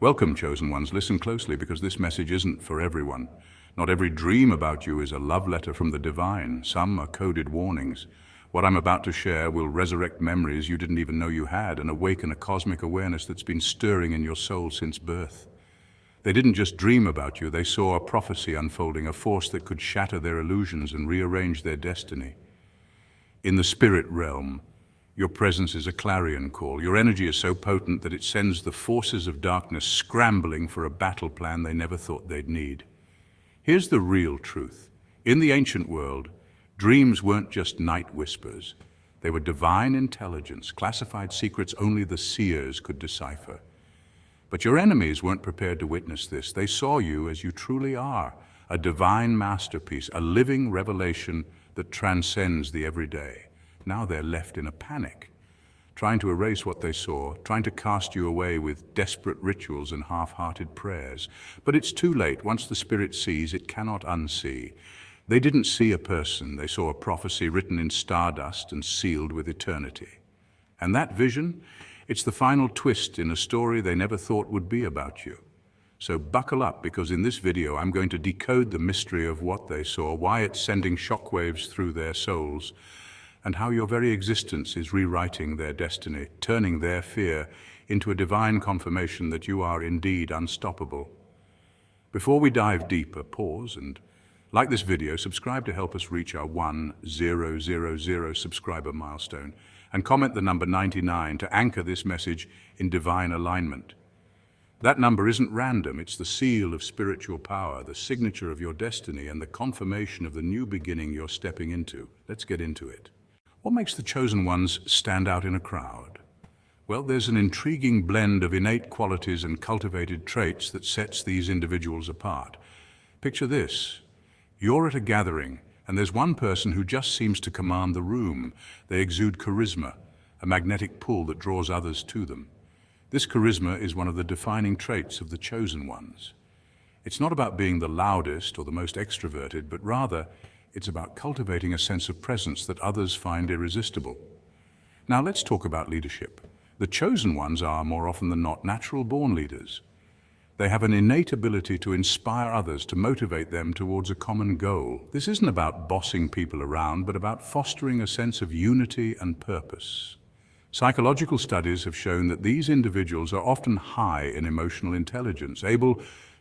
Welcome, chosen ones. Listen closely because this message isn't for everyone. Not every dream about you is a love letter from the divine. Some are coded warnings. What I'm about to share will resurrect memories you didn't even know you had and awaken a cosmic awareness that's been stirring in your soul since birth. They didn't just dream about you, they saw a prophecy unfolding, a force that could shatter their illusions and rearrange their destiny. In the spirit realm, your presence is a clarion call. Your energy is so potent that it sends the forces of darkness scrambling for a battle plan they never thought they'd need. Here's the real truth. In the ancient world, dreams weren't just night whispers. They were divine intelligence, classified secrets only the seers could decipher. But your enemies weren't prepared to witness this. They saw you as you truly are, a divine masterpiece, a living revelation that transcends the everyday. Now they're left in a panic, trying to erase what they saw, trying to cast you away with desperate rituals and half-hearted prayers. But it's too late. Once the spirit sees, it cannot unsee. They didn't see a person. They saw a prophecy written in stardust and sealed with eternity. And that vision, it's the final twist in a story they never thought would be about you. So buckle up, because in this video I'm going to decode the mystery of what they saw, why it's sending shockwaves through their souls, and how your very existence is rewriting their destiny, turning their fear into a divine confirmation that you are indeed unstoppable. Before we dive deeper, pause and, like this video, subscribe to help us reach our 1000 subscriber milestone, and comment the number 99 to anchor this message in divine alignment. That number isn't random, it's the seal of spiritual power, the signature of your destiny, and the confirmation of the new beginning you're stepping into. Let's get into it. What makes the chosen ones stand out in a crowd? Well, there's an intriguing blend of innate qualities and cultivated traits that sets these individuals apart. Picture this. You're at a gathering, and there's one person who just seems to command the room. They exude charisma, a magnetic pull that draws others to them. This charisma is one of the defining traits of the chosen ones. It's not about being the loudest or the most extroverted, but rather, it's about cultivating a sense of presence that others find irresistible. Now let's talk about leadership. The chosen ones are, more often than not, natural-born leaders. They have an innate ability to inspire others, to motivate them towards a common goal. This isn't about bossing people around, but about fostering a sense of unity and purpose. Psychological studies have shown that these individuals are often high in emotional intelligence, able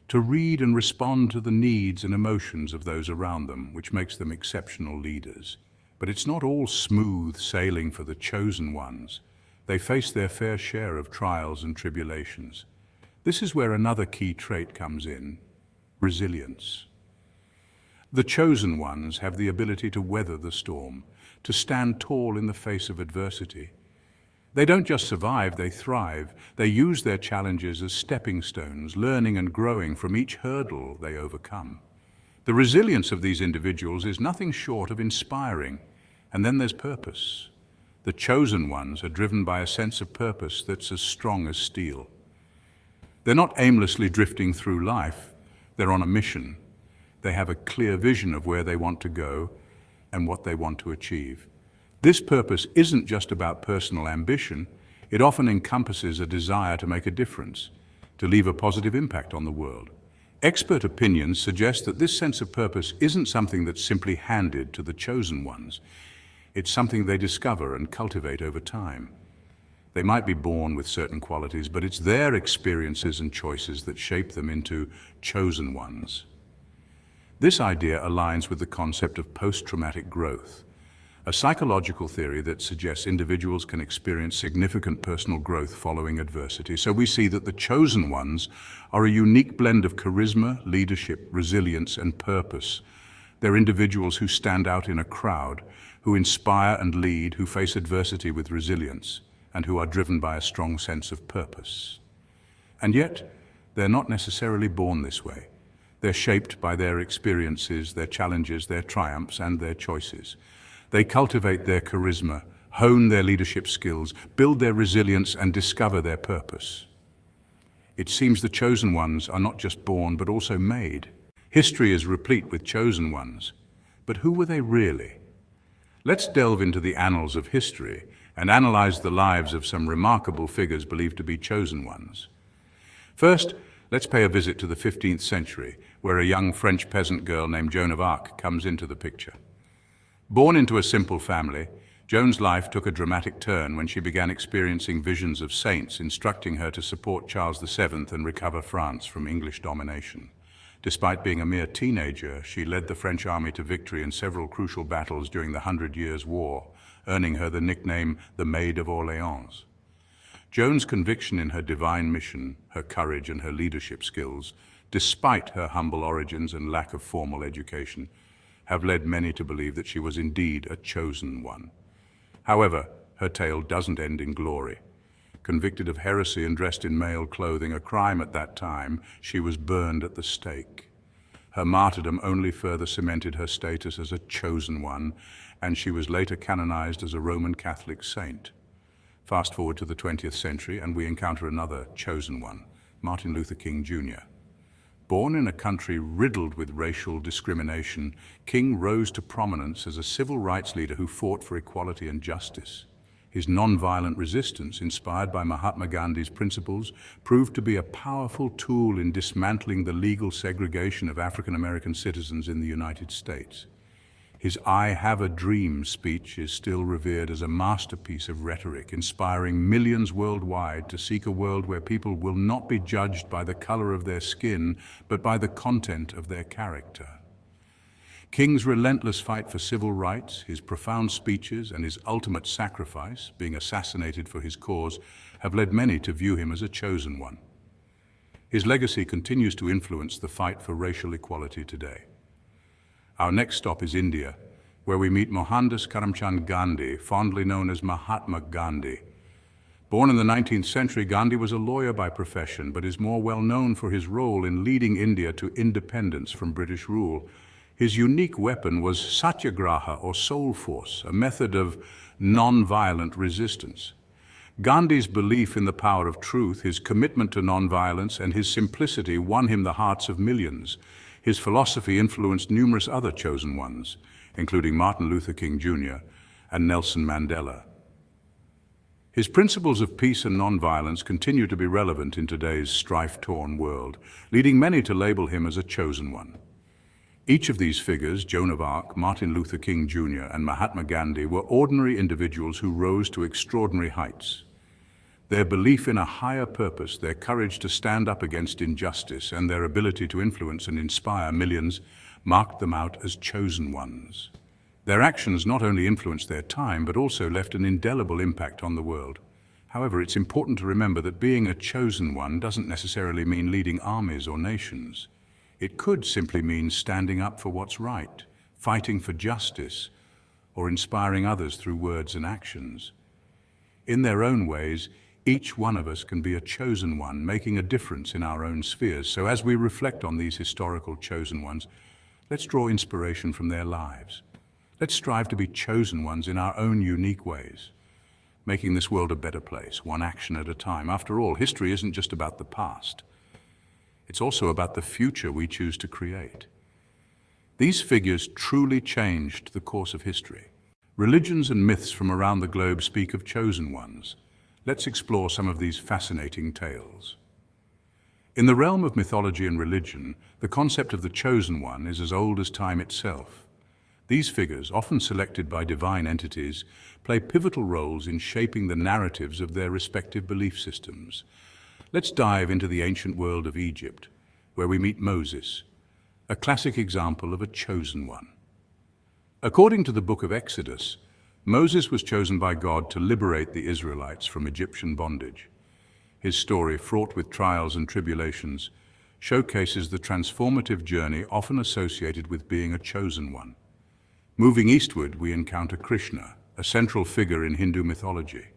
to read and respond to the needs and emotions of those around them, which makes them exceptional leaders. But it's not all smooth sailing for the chosen ones. They face their fair share of trials and tribulations. This is where another key trait comes in: resilience. The chosen ones have the ability to weather the storm, to stand tall in the face of adversity. They don't just survive, they thrive. They use their challenges as stepping stones, learning and growing from each hurdle they overcome. The resilience of these individuals is nothing short of inspiring. And then there's purpose. The chosen ones are driven by a sense of purpose that's as strong as steel. They're not aimlessly drifting through life, they're on a mission. They have a clear vision of where they want to go and what they want to achieve. This purpose isn't just about personal ambition, it often encompasses a desire to make a difference, to leave a positive impact on the world. Expert opinions suggest that this sense of purpose isn't something that's simply handed to the chosen ones. It's something they discover and cultivate over time. They might be born with certain qualities, but it's their experiences and choices that shape them into chosen ones. This idea aligns with the concept of post-traumatic growth, a psychological theory that suggests individuals can experience significant personal growth following adversity. So we see that the chosen ones are a unique blend of charisma, leadership, resilience, and purpose. They're individuals who stand out in a crowd, who inspire and lead, who face adversity with resilience, and who are driven by a strong sense of purpose. And yet, they're not necessarily born this way. They're shaped by their experiences, their challenges, their triumphs, and their choices. They cultivate their charisma, hone their leadership skills, build their resilience, and discover their purpose. It seems the chosen ones are not just born, but also made. History is replete with chosen ones. But who were they really? Let's delve into the annals of history and analyze the lives of some remarkable figures believed to be chosen ones. First, let's pay a visit to the 15th century, where a young French peasant girl named Joan of Arc comes into the picture. Born into a simple family, Joan's life took a dramatic turn when she began experiencing visions of saints instructing her to support Charles VII and recover France from English domination. Despite being a mere teenager, she led the French army to victory in several crucial battles during the Hundred Years' War, earning her the nickname the Maid of Orleans. Joan's conviction in her divine mission, her courage and her leadership skills, despite her humble origins and lack of formal education, have led many to believe that she was indeed a chosen one. However, her tale doesn't end in glory. Convicted of heresy and dressed in male clothing, a crime at that time, she was burned at the stake. Her martyrdom only further cemented her status as a chosen one, and she was later canonized as a Roman Catholic saint. Fast forward to the 20th century, and we encounter another chosen one, Martin Luther King Jr. Born in a country riddled with racial discrimination, King rose to prominence as a civil rights leader who fought for equality and justice. His nonviolent resistance, inspired by Mahatma Gandhi's principles, proved to be a powerful tool in dismantling the legal segregation of African American citizens in the United States. His "I Have a Dream" speech is still revered as a masterpiece of rhetoric, inspiring millions worldwide to seek a world where people will not be judged by the color of their skin, but by the content of their character. King's relentless fight for civil rights, his profound speeches, and his ultimate sacrifice, being assassinated for his cause, have led many to view him as a chosen one. His legacy continues to influence the fight for racial equality today. Our next stop is India, where we meet Mohandas Karamchand Gandhi, fondly known as Mahatma Gandhi. Born in the 19th century, Gandhi was a lawyer by profession, but is more well known for his role in leading India to independence from British rule. His unique weapon was satyagraha, or soul force, a method of non-violent resistance. Gandhi's belief in the power of truth, his commitment to non-violence, and his simplicity won him the hearts of millions. His philosophy influenced numerous other chosen ones, including Martin Luther King Jr. and Nelson Mandela. His principles of peace and nonviolence continue to be relevant in today's strife-torn world, leading many to label him as a chosen one. Each of these figures, Joan of Arc, Martin Luther King Jr., and Mahatma Gandhi, were ordinary individuals who rose to extraordinary heights. Their belief in a higher purpose, their courage to stand up against injustice, and their ability to influence and inspire millions marked them out as chosen ones. Their actions not only influenced their time, but also left an indelible impact on the world. However, it's important to remember that being a chosen one doesn't necessarily mean leading armies or nations. It could simply mean standing up for what's right, fighting for justice, or inspiring others through words and actions. In their own ways, each one of us can be a chosen one, making a difference in our own spheres. So as we reflect on these historical chosen ones, let's draw inspiration from their lives. Let's strive to be chosen ones in our own unique ways, making this world a better place, one action at a time. After all, history isn't just about the past. It's also about the future we choose to create. These figures truly changed the course of history. Religions and myths from around the globe speak of chosen ones. Let's explore some of these fascinating tales. In the realm of mythology and religion, the concept of the chosen one is as old as time itself. These figures, often selected by divine entities, play pivotal roles in shaping the narratives of their respective belief systems. Let's dive into the ancient world of Egypt, where we meet Moses, a classic example of a chosen one. According to the book of Exodus, Moses was chosen by God to liberate the Israelites from Egyptian bondage. His story, fraught with trials and tribulations, showcases the transformative journey often associated with being a chosen one. Moving eastward, we encounter Krishna, a central figure in Hindu mythology.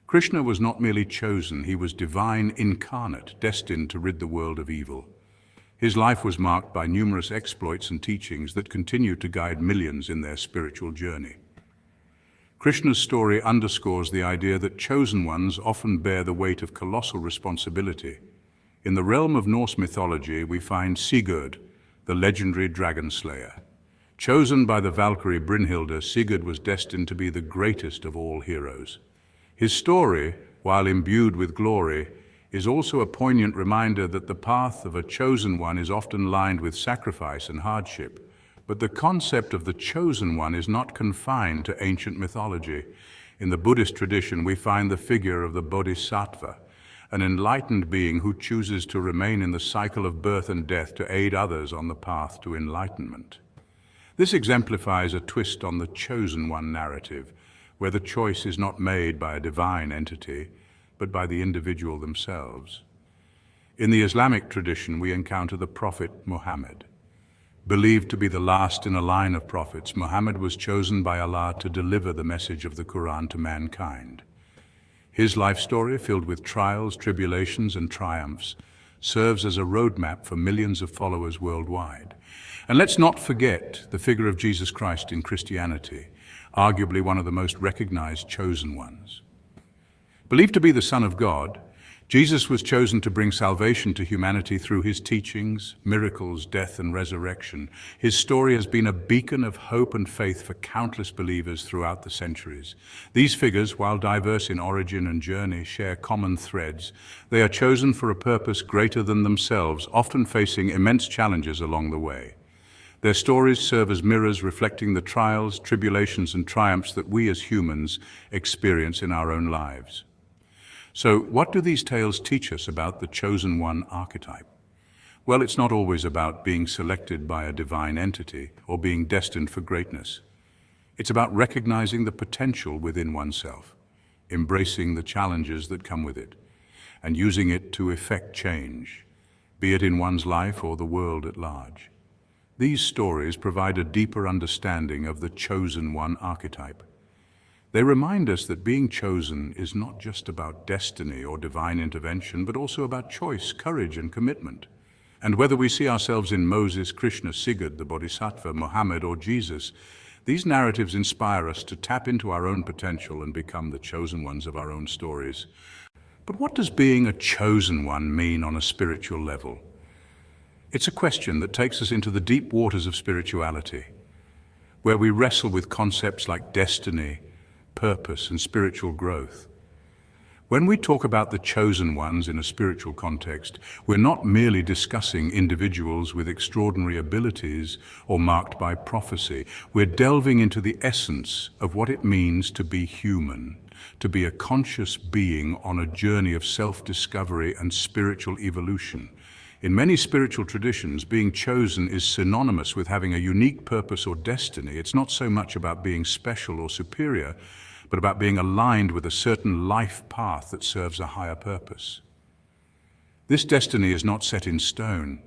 Krishna was not merely chosen, he was divine incarnate, destined to rid the world of evil. His life was marked by numerous exploits and teachings that continue to guide millions in their spiritual journey. Krishna's story underscores the idea that chosen ones often bear the weight of colossal responsibility. In the realm of Norse mythology, we find Sigurd, the legendary dragon slayer. Chosen by the Valkyrie Brynhilde, Sigurd was destined to be the greatest of all heroes. His story, while imbued with glory, is also a poignant reminder that the path of a chosen one is often lined with sacrifice and hardship. But the concept of the chosen one is not confined to ancient mythology. In the Buddhist tradition, we find the figure of the Bodhisattva, an enlightened being who chooses to remain in the cycle of birth and death to aid others on the path to enlightenment. This exemplifies a twist on the chosen one narrative, where the choice is not made by a divine entity, but by the individual themselves. In the Islamic tradition, we encounter the Prophet Muhammad. Believed to be the last in a line of prophets, Muhammad was chosen by Allah to deliver the message of the Quran to mankind. His life story, filled with trials, tribulations, and triumphs, serves as a roadmap for millions of followers worldwide. And let's not forget the figure of Jesus Christ in Christianity, arguably one of the most recognized chosen ones. Believed to be the Son of God, Jesus was chosen to bring salvation to humanity through his teachings, miracles, death, and resurrection. His story has been a beacon of hope and faith for countless believers throughout the centuries. These figures, while diverse in origin and journey, share common threads. They are chosen for a purpose greater than themselves, often facing immense challenges along the way. Their stories serve as mirrors reflecting the trials, tribulations, and triumphs that we as humans experience in our own lives. So, what do these tales teach us about the chosen one archetype? Well, it's not always about being selected by a divine entity or being destined for greatness. It's about recognizing the potential within oneself, embracing the challenges that come with it, and using it to effect change, be it in one's life or the world at large. These stories provide a deeper understanding of the chosen one archetype. They remind us that being chosen is not just about destiny or divine intervention, but also about choice, courage, and commitment. And whether we see ourselves in Moses, Krishna, Sigurd, the Bodhisattva, Muhammad, or Jesus, these narratives inspire us to tap into our own potential and become the chosen ones of our own stories. But what does being a chosen one mean on a spiritual level? It's a question that takes us into the deep waters of spirituality, where we wrestle with concepts like destiny, purpose, and spiritual growth. When we talk about the chosen ones in a spiritual context, we're not merely discussing individuals with extraordinary abilities or marked by prophecy. We're delving into the essence of what it means to be human, to be a conscious being on a journey of self-discovery and spiritual evolution. In many spiritual traditions, being chosen is synonymous with having a unique purpose or destiny. It's not so much about being special or superior, but about being aligned with a certain life path that serves a higher purpose. This destiny is not set in stone.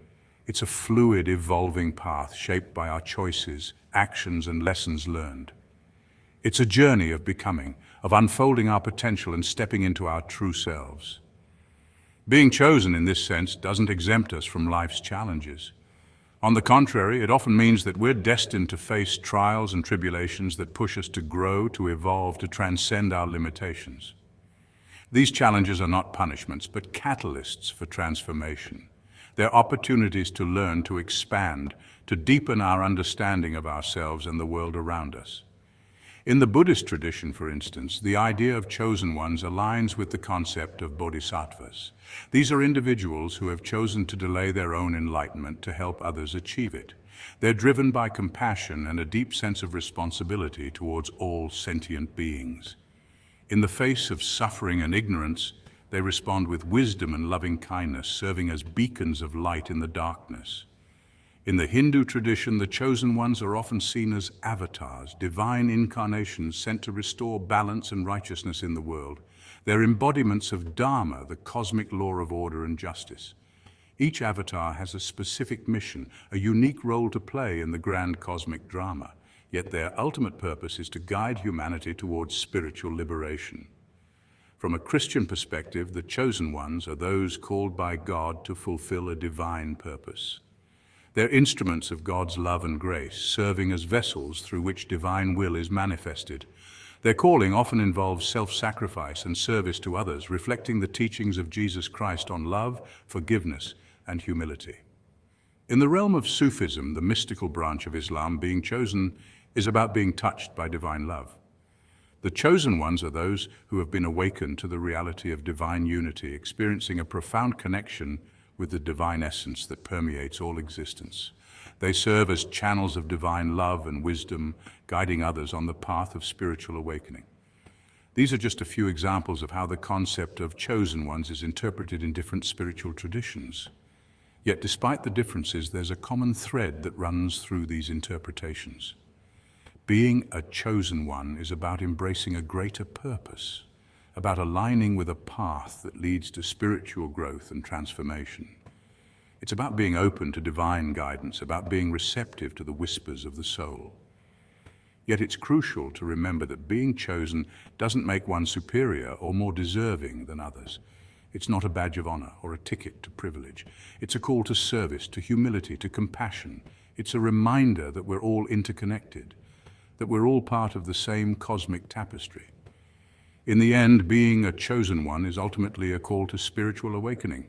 It's a fluid, evolving path shaped by our choices, actions, and lessons learned. It's a journey of becoming, of unfolding our potential and stepping into our true selves. Being chosen in this sense doesn't exempt us from life's challenges. On the contrary, it often means that we're destined to face trials and tribulations that push us to grow, to evolve, to transcend our limitations. These challenges are not punishments, but catalysts for transformation. They're opportunities to learn, to expand, to deepen our understanding of ourselves and the world around us. In the Buddhist tradition, for instance, the idea of chosen ones aligns with the concept of bodhisattvas. These are individuals who have chosen to delay their own enlightenment to help others achieve it. They're driven by compassion and a deep sense of responsibility towards all sentient beings. In the face of suffering and ignorance, they respond with wisdom and loving kindness, serving as beacons of light in the darkness. In the Hindu tradition, the chosen ones are often seen as avatars, divine incarnations sent to restore balance and righteousness in the world. They're embodiments of Dharma, the cosmic law of order and justice. Each avatar has a specific mission, a unique role to play in the grand cosmic drama, yet their ultimate purpose is to guide humanity towards spiritual liberation. From a Christian perspective, the chosen ones are those called by God to fulfill a divine purpose. They're instruments of God's love and grace, serving as vessels through which divine will is manifested. Their calling often involves self-sacrifice and service to others, reflecting the teachings of Jesus Christ on love, forgiveness, and humility. In the realm of Sufism, the mystical branch of Islam, being chosen is about being touched by divine love. The chosen ones are those who have been awakened to the reality of divine unity, experiencing a profound connection with the divine essence that permeates all existence. They serve as channels of divine love and wisdom, guiding others on the path of spiritual awakening. These are just a few examples of how the concept of chosen ones is interpreted in different spiritual traditions. Yet despite the differences, there's a common thread that runs through these interpretations. Being a chosen one is about embracing a greater purpose, about aligning with a path that leads to spiritual growth and transformation. It's about being open to divine guidance, about being receptive to the whispers of the soul. Yet it's crucial to remember that being chosen doesn't make one superior or more deserving than others. It's not a badge of honor or a ticket to privilege. It's a call to service, to humility, to compassion. It's a reminder that we're all interconnected, that we're all part of the same cosmic tapestry. In the end, being a chosen one is ultimately a call to spiritual awakening.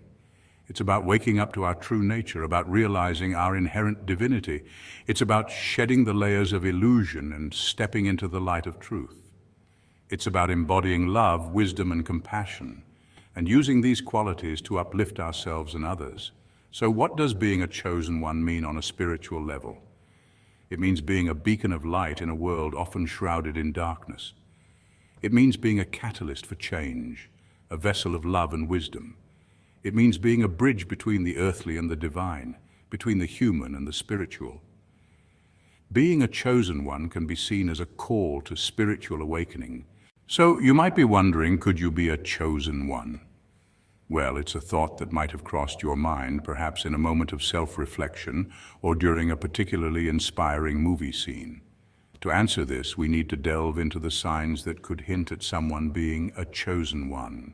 It's about waking up to our true nature, about realizing our inherent divinity. It's about shedding the layers of illusion and stepping into the light of truth. It's about embodying love, wisdom, and compassion, and using these qualities to uplift ourselves and others. So what does being a chosen one mean on a spiritual level? It means being a beacon of light in a world often shrouded in darkness. It means being a catalyst for change, a vessel of love and wisdom. It means being a bridge between the earthly and the divine, between the human and the spiritual. Being a chosen one can be seen as a call to spiritual awakening. So you might be wondering, could you be a chosen one? Well, it's a thought that might have crossed your mind, perhaps in a moment of self-reflection or during a particularly inspiring movie scene. To answer this, we need to delve into the signs that could hint at someone being a chosen one.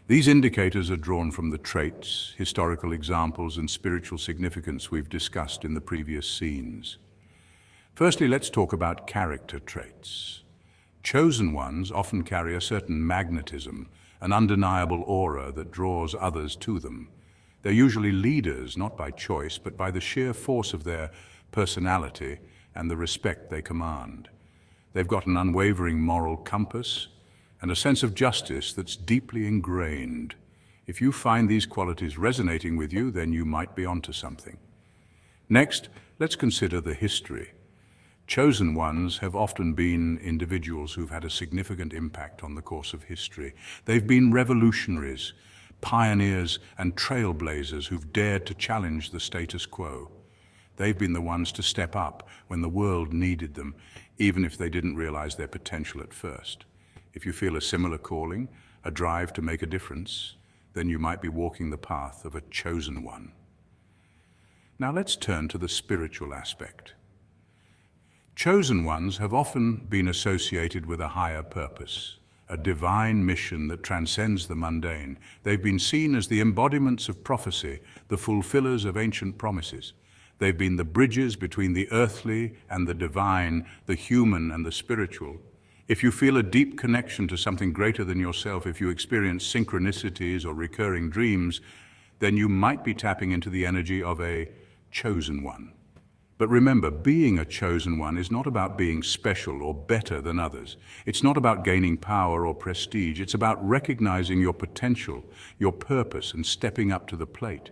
These indicators are drawn from the traits, historical examples, and spiritual significance we've discussed in the previous scenes. Firstly, let's talk about character traits. Chosen ones often carry a certain magnetism, an undeniable aura that draws others to them. They're usually leaders, not by choice, but by the sheer force of their personality and the respect they command. They've got an unwavering moral compass and a sense of justice that's deeply ingrained. If you find these qualities resonating with you, then you might be onto something. Next, let's consider the history. Chosen ones have often been individuals who've had a significant impact on the course of history. They've been revolutionaries, pioneers, and trailblazers who've dared to challenge the status quo. They've been the ones to step up when the world needed them, even if they didn't realize their potential at first. If you feel a similar calling, a drive to make a difference, then you might be walking the path of a chosen one. Now let's turn to the spiritual aspect. Chosen ones have often been associated with a higher purpose, a divine mission that transcends the mundane. They've been seen as the embodiments of prophecy, the fulfillers of ancient promises. They've been the bridges between the earthly and the divine, the human and the spiritual. If you feel a deep connection to something greater than yourself, if you experience synchronicities or recurring dreams, then you might be tapping into the energy of a chosen one. But remember, being a chosen one is not about being special or better than others. It's not about gaining power or prestige. It's about recognizing your potential, your purpose, and stepping up to the plate.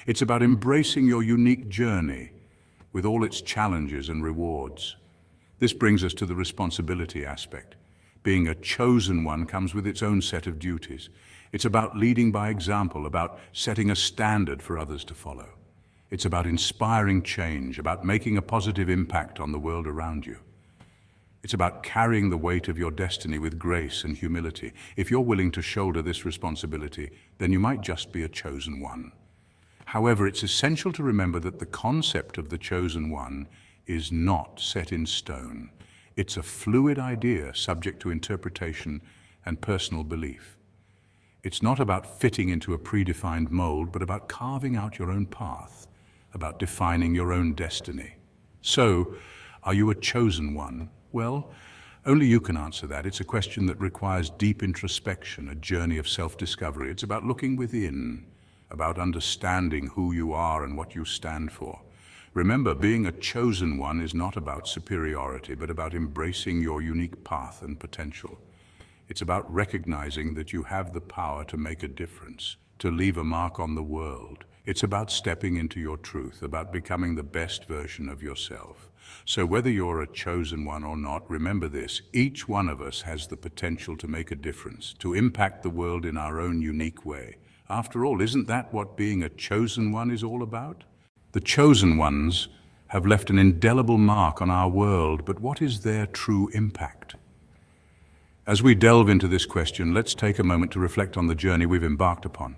It's about embracing your unique journey with all its challenges and rewards. This brings us to the responsibility aspect. Being a chosen one comes with its own set of duties. It's about leading by example, about setting a standard for others to follow. It's about inspiring change, about making a positive impact on the world around you. It's about carrying the weight of your destiny with grace and humility. If you're willing to shoulder this responsibility, then you might just be a chosen one. However, it's essential to remember that the concept of the chosen one is not set in stone. It's a fluid idea subject to interpretation and personal belief. It's not about fitting into a predefined mold, but about carving out your own path, about defining your own destiny. So, are you a chosen one? Well, only you can answer that. It's a question that requires deep introspection, a journey of self-discovery. It's about looking within, about understanding who you are and what you stand for. Remember, being a chosen one is not about superiority, but about embracing your unique path and potential. It's about recognizing that you have the power to make a difference, to leave a mark on the world. It's about stepping into your truth, about becoming the best version of yourself. So whether you're a chosen one or not, remember this: each one of us has the potential to make a difference, to impact the world in our own unique way. After all, isn't that what being a chosen one is all about? The chosen ones have left an indelible mark on our world, but what is their true impact? As we delve into this question, let's take a moment to reflect on the journey we've embarked upon.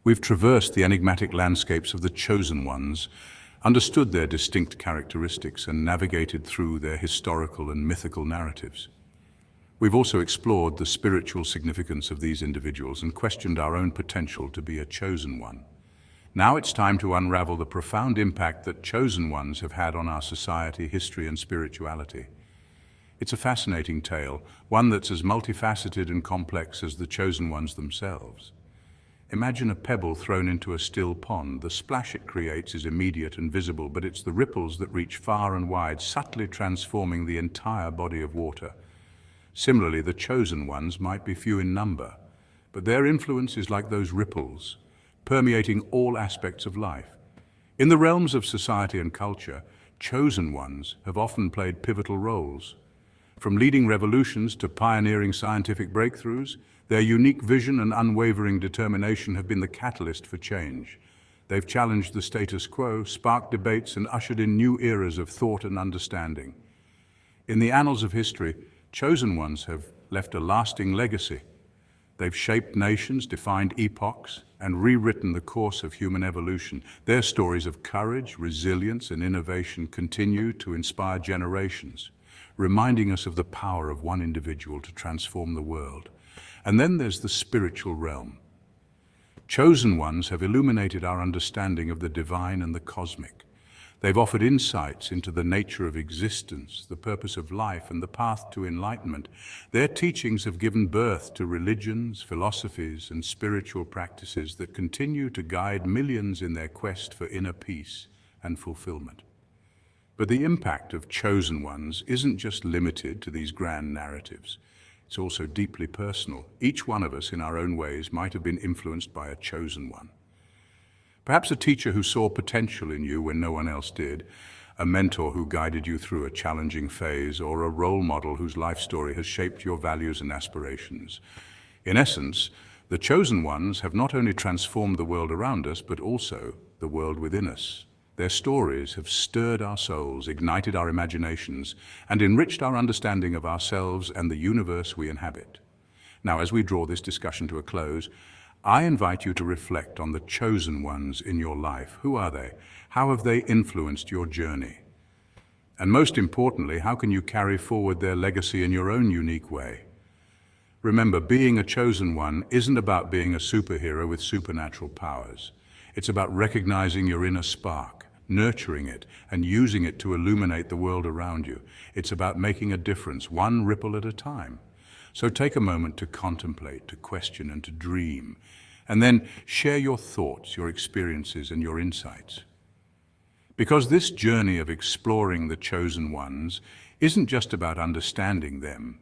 We've traversed the enigmatic landscapes of the chosen ones, understood their distinct characteristics, and navigated through their historical and mythical narratives. We've also explored the spiritual significance of these individuals and questioned our own potential to be a chosen one. Now it's time to unravel the profound impact that chosen ones have had on our society, history, and spirituality. It's a fascinating tale, one that's as multifaceted and complex as the chosen ones themselves. Imagine a pebble thrown into a still pond. The splash it creates is immediate and visible, but it's the ripples that reach far and wide, subtly transforming the entire body of water. Similarly, the chosen ones might be few in number, but their influence is like those ripples, permeating all aspects of life. In the realms of society and culture, chosen ones have often played pivotal roles. From leading revolutions to pioneering scientific breakthroughs, their unique vision and unwavering determination have been the catalyst for change. They've challenged the status quo, sparked debates, and ushered in new eras of thought and understanding. In the annals of history, chosen ones have left a lasting legacy. They've shaped nations, defined epochs, and rewritten the course of human evolution. Their stories of courage, resilience, and innovation continue to inspire generations, reminding us of the power of one individual to transform the world. And then there's the spiritual realm. Chosen ones have illuminated our understanding of the divine and the cosmic. They've offered insights into the nature of existence, the purpose of life, and the path to enlightenment. Their teachings have given birth to religions, philosophies, and spiritual practices that continue to guide millions in their quest for inner peace and fulfillment. But the impact of chosen ones isn't just limited to these grand narratives. It's also deeply personal. Each one of us, in our own ways, might have been influenced by a chosen one. Perhaps a teacher who saw potential in you when no one else did, a mentor who guided you through a challenging phase, or a role model whose life story has shaped your values and aspirations. In essence, the chosen ones have not only transformed the world around us, but also the world within us. Their stories have stirred our souls, ignited our imaginations, and enriched our understanding of ourselves and the universe we inhabit. Now, as we draw this discussion to a close, I invite you to reflect on the chosen ones in your life. Who are they? How have they influenced your journey? And most importantly, how can you carry forward their legacy in your own unique way? Remember, being a chosen one isn't about being a superhero with supernatural powers. It's about recognizing your inner spark, nurturing it, and using it to illuminate the world around you. It's about making a difference, one ripple at a time. So take a moment to contemplate, to question, and to dream, and then share your thoughts, your experiences, and your insights. Because this journey of exploring the chosen ones isn't just about understanding them,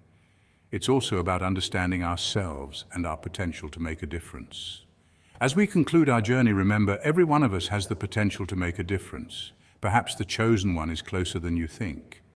it's also about understanding ourselves and our potential to make a difference. As we conclude our journey, remember, every one of us has the potential to make a difference. Perhaps the chosen one is closer than you think.